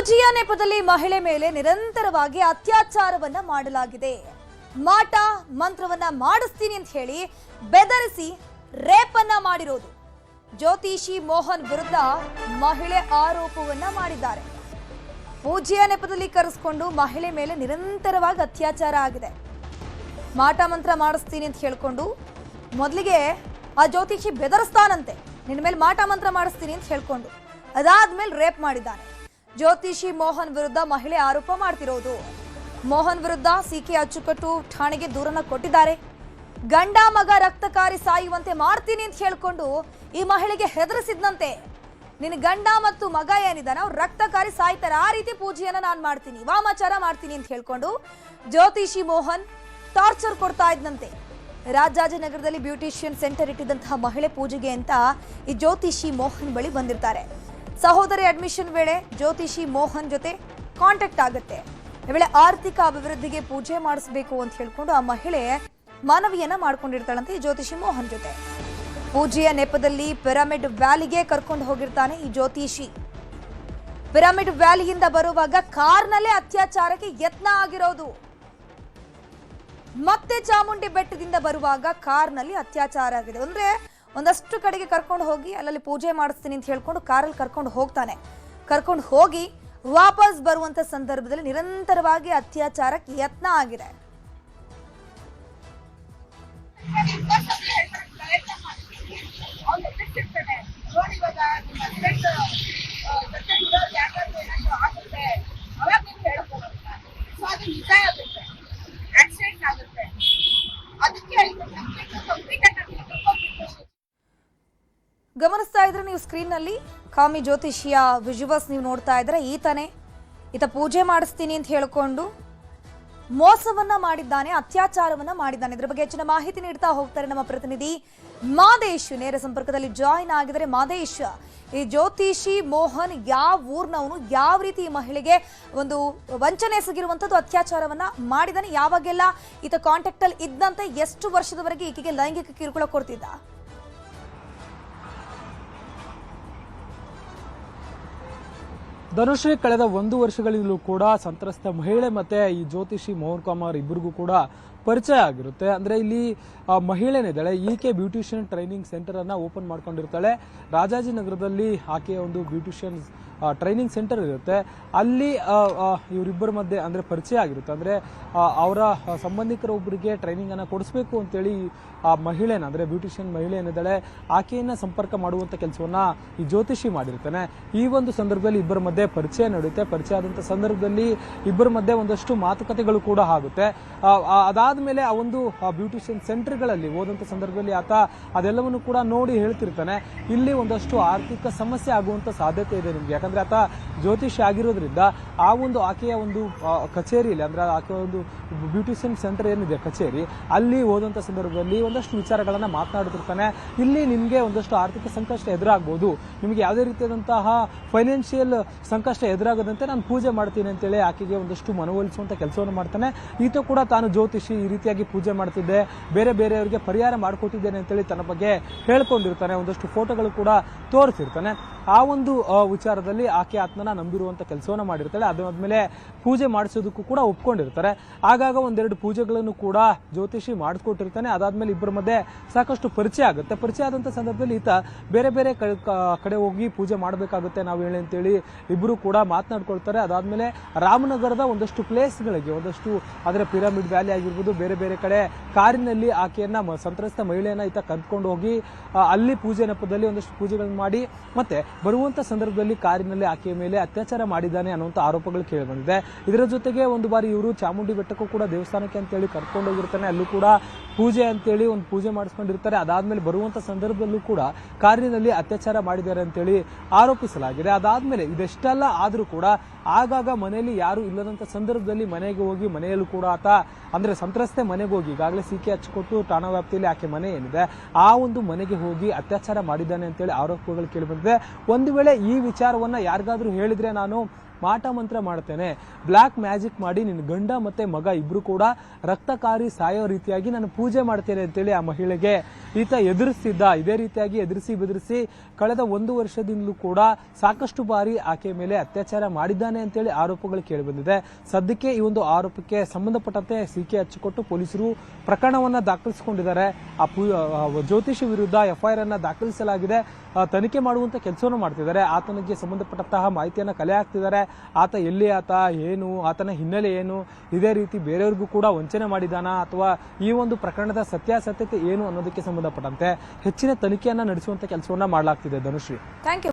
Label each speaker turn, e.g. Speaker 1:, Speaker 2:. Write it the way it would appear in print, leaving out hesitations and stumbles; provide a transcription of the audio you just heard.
Speaker 1: ಪೂಜೆಯ ನೆಪದಲ್ಲಿ ಮಹಿಳೆ ಮೇಲೆ ನಿರಂತರವಾಗಿ ಅತ್ಯಾಚಾರವನ್ನ ಮಾಡಲಾಗಿದೆ. ಮಾಟ ಮಂತ್ರವನ್ನ ಮಾಡಿಸ್ತೀನಿ ಅಂತ ಹೇಳಿ ಬೆದರಿಸಿ ರೇಪ್ ಅನ್ನ ಮಾಡಿರೋದು. ಜ್ಯೋತಿಷಿ ಮೋಹನ್ ವಿರುದ್ಧ ಮಹಿಳೆ ಆರೋಪವನ್ನ ಮಾಡಿದ್ದಾರೆ. ಪೂಜೆಯ ನೆಪದಲ್ಲಿ ಕರೆಸಿಕೊಂಡು ಮಹಿಳೆ ಮೇಲೆ ನಿರಂತರವಾಗಿ ಅತ್ಯಾಚಾರ ಆಗಿದೆ. ಮಾಟ ಮಂತ್ರ ಮಾಡಿಸ್ತೀನಿ ಅಂತ ಹೇಳ್ಕೊಂಡು ಮೊದಲಿಗೆ ಆ ಜ್ಯೋತಿಷಿ ಬೆದರಿಸ್ತಾನಂತೆ, ನಿನ್ನ ಮೇಲೆ ಮಾಟ ಮಂತ್ರ ಮಾಡಿಸ್ತೀನಿ ಅಂತ ಹೇಳ್ಕೊಂಡು. ಅದಾದ್ಮೇಲೆ ರೇಪ್ ಮಾಡಿದ್ದಾನೆ. ಜ್ಯೋತಿಷಿ ಮೋಹನ್ ವಿರುದ್ಧ ಮಹಿಳೆ ಆರೋಪ ಮಾಡ್ತಿರೋದು. ಮೋಹನ್ ವಿರುದ್ಧ ಸಿಕೆ ಅಚ್ಚುಕಟ್ಟು ಠಾಣೆಗೆ ದೂರನ್ನ ಕೊಟ್ಟಿದ್ದಾರೆ. ಗಂಡ ಮಗ ರಕ್ತಕಾರಿ ಸಾಯುವಂತೆ ಮಾಡ್ತೀನಿ ಅಂತ ಹೇಳ್ಕೊಂಡು ಈ ಮಹಿಳೆಗೆ ಹೆದರಿಸಿದ್ನಂತೆ. ನಿನ್ನ ಗಂಡ ಮತ್ತು ಮಗ ಏನಿದಾನ ಅವ್ರು ರಕ್ತಕಾರಿ ಸಾಯ್ತಾರೆ, ಆ ರೀತಿ ಪೂಜೆಯನ್ನ ನಾನು ಮಾಡ್ತೀನಿ, ವಾಮಾಚಾರ ಮಾಡ್ತೀನಿ ಅಂತ ಹೇಳ್ಕೊಂಡು ಜ್ಯೋತಿಷಿ ಮೋಹನ್ ಟಾರ್ಚರ್ ಕೊಡ್ತಾ ಇದ್ನಂತೆ. ರಾಜಾಜಿನಗರದಲ್ಲಿ ಬ್ಯೂಟಿಷಿಯನ್ ಸೆಂಟರ್ ಇಟ್ಟಿದ್ದಂತಹ ಮಹಿಳೆ ಪೂಜೆಗೆ ಅಂತ ಈ ಜ್ಯೋತಿಷಿ ಮೋಹನ್ ಬಳಿ ಬಂದಿರ್ತಾರೆ. ಸಹೋದರಿ ಅಡ್ಮಿಷನ್ ವೇಳೆ ಜ್ಯೋತಿಷಿ ಮೋಹನ್ ಜೊತೆ ಕಾಂಟ್ಯಾಕ್ಟ್ ಆಗುತ್ತೆ. ಈ ವೇಳೆ ಆರ್ಥಿಕ ಅಭಿವೃದ್ಧಿಗೆ ಪೂಜೆ ಮಾಡಿಸಬೇಕು ಅಂತ ಹೇಳ್ಕೊಂಡು ಆ ಮಹಿಳೆ ಮನವಿಯನ್ನ ಮಾಡ್ಕೊಂಡಿರ್ತಾಳಂತೆ ಈ ಜ್ಯೋತಿಷಿ ಮೋಹನ್ ಜೊತೆ. ಪೂಜೆಯ ನೆಪದಲ್ಲಿ ಪಿರಮಿಡ್ ವ್ಯಾಲಿಗೆ ಕರ್ಕೊಂಡು ಹೋಗಿರ್ತಾನೆ ಈ ಜ್ಯೋತಿಷಿ. ಪಿರಮಿಡ್ ವ್ಯಾಲಿಯಿಂದ ಬರುವಾಗ ಕಾರ್ನಲ್ಲೇ ಅತ್ಯಾಚಾರಕ್ಕೆ ಯತ್ನ ಆಗಿರೋದು. ಮತ್ತೆ ಚಾಮುಂಡಿ ಬೆಟ್ಟದಿಂದ ಬರುವಾಗ ಕಾರ್ನಲ್ಲಿ ಅತ್ಯಾಚಾರ ಆಗಿದೆ. ಅಂದ್ರೆ ಒಂದಷ್ಟು ಕಡೆಗೆ ಕರ್ಕೊಂಡು ಹೋಗಿ ಅಲ್ಲಲ್ಲಿ ಪೂಜೆ ಮಾಡಿಸ್ತೀನಿ ಅಂತ ಹೇಳ್ಕೊಂಡು ಕಾರಲ್ಲಿ ಕರ್ಕೊಂಡು ಹೋಗ್ತಾನೆ. ಕರ್ಕೊಂಡು ಹೋಗಿ ವಾಪಸ್ ಬರುವಂತ ಸಂದರ್ಭದಲ್ಲಿ ನಿರಂತರವಾಗಿ ಅತ್ಯಾಚಾರಕ್ಕೆ ಯತ್ನ ಆಗಿದೆ. ಗಮನಿಸ್ತಾ ಇದ್ರೆ ನೀವು ಸ್ಕ್ರೀನ್ ನಲ್ಲಿ ಕಾಮಿ ಜ್ಯೋತಿಷಿಯ ವಿಜುವಲ್ಸ್ ನೀವು ನೋಡ್ತಾ ಇದ್ರೆ ಈತ ಪೂಜೆ ಮಾಡಿಸ್ತೀನಿ ಅಂತ ಹೇಳ್ಕೊಂಡು ಮೋಸವನ್ನ ಮಾಡಿದ್ದಾನೆ, ಅತ್ಯಾಚಾರವನ್ನ ಮಾಡಿದ್ದಾನೆ. ಇದ್ರ ಬಗ್ಗೆ ಹೆಚ್ಚಿನ ಮಾಹಿತಿ ನೀಡ್ತಾ ಹೋಗ್ತಾರೆ ನಮ್ಮ ಪ್ರತಿನಿಧಿ ಮಾದೇಶ್. ನೇರ ಸಂಪರ್ಕದಲ್ಲಿ ಜಾಯಿನ್ ಆಗಿದ್ದಾರೆ. ಮಾದೇಶ್, ಈ ಜ್ಯೋತಿಷಿ ಮೋಹನ್ ಯಾವ ಊರ್ನವನು, ಯಾವ ರೀತಿ ಈ ಮಹಿಳೆಗೆ ಒಂದು ವಂಚನೆ ಎಸಗಿರುವಂತದ್ದು, ಅತ್ಯಾಚಾರವನ್ನ ಮಾಡಿದಾನೆ, ಯಾವಾಗೆಲ್ಲ ಈತ ಕಾಂಟ್ಯಾಕ್ಟ್ ಅಲ್ಲಿ ಇದ್ದಂತೆ, ಎಷ್ಟು ವರ್ಷದವರೆಗೆ ಈಕೆಗೆ ಲೈಂಗಿಕ ಕಿರುಕುಳ ಕೊಡ್ತಿದ್ದ?
Speaker 2: ಧನುಶ್ರೀ, ಕಳೆದ 1 ವರ್ಷಗಳಿಂದಲೂ ಕೂಡ ಸಂತ್ರಸ್ತ ಮಹಿಳೆ ಮತ್ತೆ ಈ ಜ್ಯೋತಿಷಿ ಮೋಹನ್ ಕುಮಾರ್ ಇಬ್ಬರಿಗೂ ಕೂಡ ಪರಿಚಯ ಆಗಿರುತ್ತೆ. ಅಂದ್ರೆ ಇಲ್ಲಿ ಮಹಿಳೆನಿದ್ದಾಳೆ, ಈಕೆ ಬ್ಯೂಟಿಷಿಯನ್ ಟ್ರೈನಿಂಗ್ ಸೆಂಟರ್ ಅನ್ನ ಓಪನ್ ಮಾಡ್ಕೊಂಡಿರ್ತಾಳೆ. ರಾಜಾಜಿನಗರದಲ್ಲಿ ಆಕೆಯ ಒಂದು ಬ್ಯೂಟಿಷಿಯನ್ ಟ್ರೈನಿಂಗ್ ಸೆಂಟರ್ ಇರುತ್ತೆ. ಅಲ್ಲಿ ಇವರಿಬ್ಬರ ಮಧ್ಯೆ ಅಂದ್ರೆ ಪರಿಚಯ ಆಗಿರುತ್ತೆ. ಅಂದ್ರೆ ಅವರ ಸಂಬಂಧಿಕರ ಒಬ್ಬರಿಗೆ ಟ್ರೈನಿಂಗ್ ಅನ್ನ ಕೊಡಿಸ್ಬೇಕು ಅಂತೇಳಿ ಆ ಮಹಿಳೆನ ಅಂದ್ರೆ ಬ್ಯೂಟಿಷಿಯನ್ ಮಹಿಳೆ ಏನಿದ್ದಾಳೆ ಆಕೆಯನ್ನ ಸಂಪರ್ಕ ಮಾಡುವಂತ ಕೆಲಸವನ್ನ ಈ ಜ್ಯೋತಿಷಿ ಮಾಡಿರ್ತಾನೆ. ಈ ಒಂದು ಸಂದರ್ಭದಲ್ಲಿ ಇಬ್ಬರ ಮಧ್ಯೆ ಪರಿಚಯ ನಡೆಯುತ್ತೆ. ಪರಿಚಯ ಆದಂತ ಸಂದರ್ಭದಲ್ಲಿ ಇಬ್ಬರ ಮಧ್ಯೆ ಒಂದಷ್ಟು ಮಾತುಕತೆಗಳು ಕೂಡ ಆಗುತ್ತೆ. ಅದಾದ್ಮೇಲೆ ಆ ಒಂದು ಬ್ಯೂಟಿಷಿಯನ್ ಸೆಂಟರ್ಗಳಲ್ಲಿ ಹೋದಂತ ಸಂದರ್ಭದಲ್ಲಿ ಆತ ಅದೆಲ್ಲವನ್ನು ಕೂಡ ನೋಡಿ ಹೇಳ್ತಿರ್ತಾನೆ. ಇಲ್ಲಿ ಒಂದಷ್ಟು ಆರ್ಥಿಕ ಸಮಸ್ಯೆ ಆಗುವಂತ ಸಾಧ್ಯತೆ ಇದೆ ನಿಮ್ಗೆ, ಯಾಕಂದ್ರೆ ಆತ ಜ್ಯೋತಿಷಿ ಆಗಿರೋದ್ರಿಂದ ಆ ಒಂದು ಆಕೆಯ ಒಂದು ಕಚೇರಿಯಲ್ಲಿ ಅಂದ್ರೆ ಆಕೆಯ ಒಂದು ಬ್ಯೂಟಿಷಿಯನ್ ಸೆಂಟರ್ ಏನಿದೆ ಕಚೇರಿ, ಅಲ್ಲಿ ಹೋದಂತ ಸಂದರ್ಭದಲ್ಲಿ ಒಂದಷ್ಟು ವಿಚಾರಗಳನ್ನ ಮಾತನಾಡುತ್ತಿರ್ತಾನೆ. ಇಲ್ಲಿ ನಿಮ್ಗೆ ಒಂದಷ್ಟು ಆರ್ಥಿಕ ಸಂಕಷ್ಟ ಎದುರಾಗಬಹುದು, ನಿಮ್ಗೆ ಯಾವುದೇ ರೀತಿಯಾದಂತಹ ಫೈನಾನ್ಷಿಯಲ್ ಸಂಕಷ್ಟ ಎದುರಾಗದಂತೆ ನಾನು ಪೂಜೆ ಮಾಡ್ತೀನಿ ಅಂತೇಳಿ ಆಕೆಗೆ ಒಂದಷ್ಟು ಮನವೊಲಿಸುವಂತ ಕೆಲಸವನ್ನು ಮಾಡ್ತಾನೆ. ಈತ ಕೂಡ ತಾನು ಜ್ಯೋತಿಷಿ ಈ ರೀತಿಯಾಗಿ ಪೂಜೆ ಮಾಡ್ತಿದ್ದೆ, ಬೇರೆ ಬೇರೆಯವರಿಗೆ ಪರಿಹಾರ ಮಾಡಿಕೊಟ್ಟಿದ್ದೇನೆ ಅಂತೇಳಿ ತನ್ನ ಬಗ್ಗೆ ಹೇಳ್ಕೊಂಡಿರ್ತಾನೆ. ಒಂದಷ್ಟು ಫೋಟೋಗಳು ಕೂಡ ತೋರಿಸಿರ್ತಾನೆ. ಆ ಒಂದು ವಿಚಾರದಲ್ಲಿ ಆಕೆ ಆತ್ಮನ ನಂಬಿರುವಂತ ಕೆಲಸವನ್ನ ಮಾಡಿರ್ತಾಳೆ. ಅದಾದ್ಮೇಲೆ ಪೂಜೆ ಮಾಡಿಸೋದಕ್ಕೂ ಕೂಡ ಒಪ್ಕೊಂಡಿರ್ತಾರೆ. ಆಗಾಗ ಒಂದೆರಡು ಪೂಜೆಗಳನ್ನು ಕೂಡ ಜ್ಯೋತಿಷಿ ಮಾಡಿಸ್ಕೊಟ್ಟಿರ್ತಾನೆ. ಅದಾದ್ಮೇಲೆ ಇಬ್ಬರ ಮಧ್ಯೆ ಸಾಕಷ್ಟು ಪರಿಚಯ ಆಗುತ್ತೆ. ಪರಿಚಯ ಆದಂತ ಸಂದರ್ಭದಲ್ಲಿ ಈತ ಬೇರೆ ಬೇರೆ ಕಡೆ ಹೋಗಿ ಪೂಜೆ ಮಾಡಬೇಕಾಗುತ್ತೆ ನಾವು ಹೇಳಿ ಅಂತೇಳಿ ಇಬ್ಬರು ಕೂಡ ಮಾತನಾಡ್ಕೊಳ್ತಾರೆ. ಅದಾದ್ಮೇಲೆ ರಾಮನಗರದ ಒಂದಷ್ಟು ಪ್ಲೇಸ್ಗಳಿಗೆ, ಒಂದಷ್ಟು ಅದರ ಪಿರಮಿಡ್ ವ್ಯಾಲಿ ಆಗಿರ್ಬೋದು, ಬೇರೆ ಬೇರೆ ಕಡೆ ಕಾರಿನಲ್ಲಿ ಆಕೆಯನ್ನ ಸಂತ್ರಸ್ತ ಮಹಿಳೆಯನ್ನ ಈತ ಕರ್ಕೊಂಡು ಹೋಗಿ ಅಲ್ಲಿ ಪೂಜೆ ನೆಪದಲ್ಲಿ ಒಂದಷ್ಟು ಪೂಜೆಗಳನ್ನು ಮಾಡಿ ಮತ್ತೆ ಬರುವಂತ ಸಂದರ್ಭದಲ್ಲಿ ಕಾರಿನಲ್ಲಿ ಆಕೆಯ ಮೇಲೆ ಅತ್ಯಾಚಾರ ಮಾಡಿದ್ದಾನೆ ಅನ್ನುವಂಥ ಆರೋಪಗಳು ಕೇಳಿ ಬಂದಿದೆ. ಇದರ ಜೊತೆಗೆ ಒಂದು ಬಾರಿ ಇವರು ಚಾಮುಂಡಿ ಬೆಟ್ಟಕ್ಕೂ ಕೂಡ ದೇವಸ್ಥಾನಕ್ಕೆ ಅಂತೇಳಿ ಕರ್ಕೊಂಡು ಹೋಗಿರ್ತಾನೆ. ಅಲ್ಲೂ ಕೂಡ ಪೂಜೆ ಅಂತೇಳಿ ಒಂದು ಪೂಜೆ ಮಾಡಿಸ್ಕೊಂಡಿರ್ತಾರೆ. ಅದಾದ್ಮೇಲೆ ಬರುವಂತ ಸಂದರ್ಭದಲ್ಲೂ ಕೂಡ ಕಾರಿನಲ್ಲಿ ಅತ್ಯಾಚಾರ ಮಾಡಿದ್ದಾರೆ ಅಂತೇಳಿ ಆರೋಪಿಸಲಾಗಿದೆ. ಅದಾದ್ಮೇಲೆ ಇದೆಷ್ಟೆಲ್ಲ ಆದ್ರೂ ಕೂಡ ಆಗಾಗ ಮನೆಯಲ್ಲಿ ಯಾರು ಇಲ್ಲದಂತ ಸಂದರ್ಭದಲ್ಲಿ ಮನೆಗೆ ಹೋಗಿ ಮನೆಯಲ್ಲೂ ಕೂಡ ಆತ ಅಂದ್ರೆ ಸಂತ್ರಸ್ತೆ ಮನೆಗೆ ಹೋಗಿ ಈಗಾಗಲೇ ಸಿಕೆ ಹಚ್ಚಿಕೊಟ್ಟು ಠಾಣಾ ವ್ಯಾಪ್ತಿಯಲ್ಲಿ ಆಕೆ ಮನೆ ಏನಿದೆ ಆ ಒಂದು ಮನೆಗೆ ಹೋಗಿ ಅತ್ಯಾಚಾರ ಮಾಡಿದ್ದಾನೆ ಅಂತೇಳಿ ಆರೋಪಗಳು ಕೇಳಿ ಬಂದಿದೆ. ಒಂದು ವೇಳೆ ಈ ವಿಚಾರವನ್ನ ಯಾರಿಗಾದ್ರೂ ಹೇಳಿದ್ರೆ ನಾನು ಮಾಟ ಮಂತ್ರ ಮಾಡ್ತೇನೆ, ಬ್ಲ್ಯಾಕ್ ಮ್ಯಾಜಿಕ್ ಮಾಡಿ ನಿನ್ನ ಗಂಡ ಮತ್ತೆ ಮಗ ಇಬ್ರು ಕೂಡ ರಕ್ತಕಾರಿ ಸಾಯೋ ರೀತಿಯಾಗಿ ನಾನು ಪೂಜೆ ಮಾಡ್ತೇನೆ ಅಂತೇಳಿ ಆ ಮಹಿಳೆಗೆ ಈತ ಎದುರಿಸ್ತಿದ್ದ. ಇದೇ ರೀತಿಯಾಗಿ ಎದುರಿಸಿ ಬೆದರಿಸಿ ಕಳೆದ 1 ವರ್ಷದಿಂದಲೂ ಕೂಡ ಸಾಕಷ್ಟು ಬಾರಿ ಆಕೆ ಮೇಲೆ ಅತ್ಯಾಚಾರ ಮಾಡಿದ್ದಾನೆ ಅಂತೇಳಿ ಆರೋಪಗಳು ಕೇಳಿಬಂದಿದೆ. ಸದ್ಯಕ್ಕೆ ಈ ಒಂದು ಆರೋಪಕ್ಕೆ ಸಂಬಂಧಪಟ್ಟಂತೆ ಸಿಕೆ ಹಚ್ಚಿಕೊಟ್ಟು ಪೊಲೀಸರು ಪ್ರಕರಣವನ್ನ ದಾಖಲಿಸಿಕೊಂಡಿದ್ದಾರೆ. ಆ ಜ್ಯೋತಿಷಿ ವಿರುದ್ಧ ಎಫ್ಐಆರ್ ಅನ್ನ ದಾಖಲಿಸಲಾಗಿದೆ. ತನಿಖೆ ಮಾಡುವಂತ ಕೆಲಸವನ್ನು ಮಾಡ್ತಿದ್ದಾರೆ. ಆತನಿಗೆ ಸಂಬಂಧಪಟ್ಟಂತಹ ಮಾಹಿತಿಯನ್ನ ಕಲೆ ಹಾಕ್ತಿದ್ದಾರೆ. ಆತ ಎಲ್ಲಿ, ಏನು, ಆತನ ಹಿನ್ನೆಲೆ ಏನು, ಇದೇ ರೀತಿ ಬೇರೆಯವ್ರಿಗೂ ಕೂಡ ವಂಚನೆ ಮಾಡಿದಾನ ಅಥವಾ ಈ ಒಂದು ಪ್ರಕರಣದ ಸತ್ಯಾಸತ್ಯತೆ ಏನು ಅನ್ನೋದಕ್ಕೆ ಸಂಬಂಧಪಟ್ಟಂತೆ ಹೆಚ್ಚಿನ ತನಿಖೆಯನ್ನ ನಡೆಸುವಂತ ಕೆಲಸವನ್ನ ಮಾಡಲಾಗ್ತಿದೆ. Dhanushree,
Speaker 1: thank you.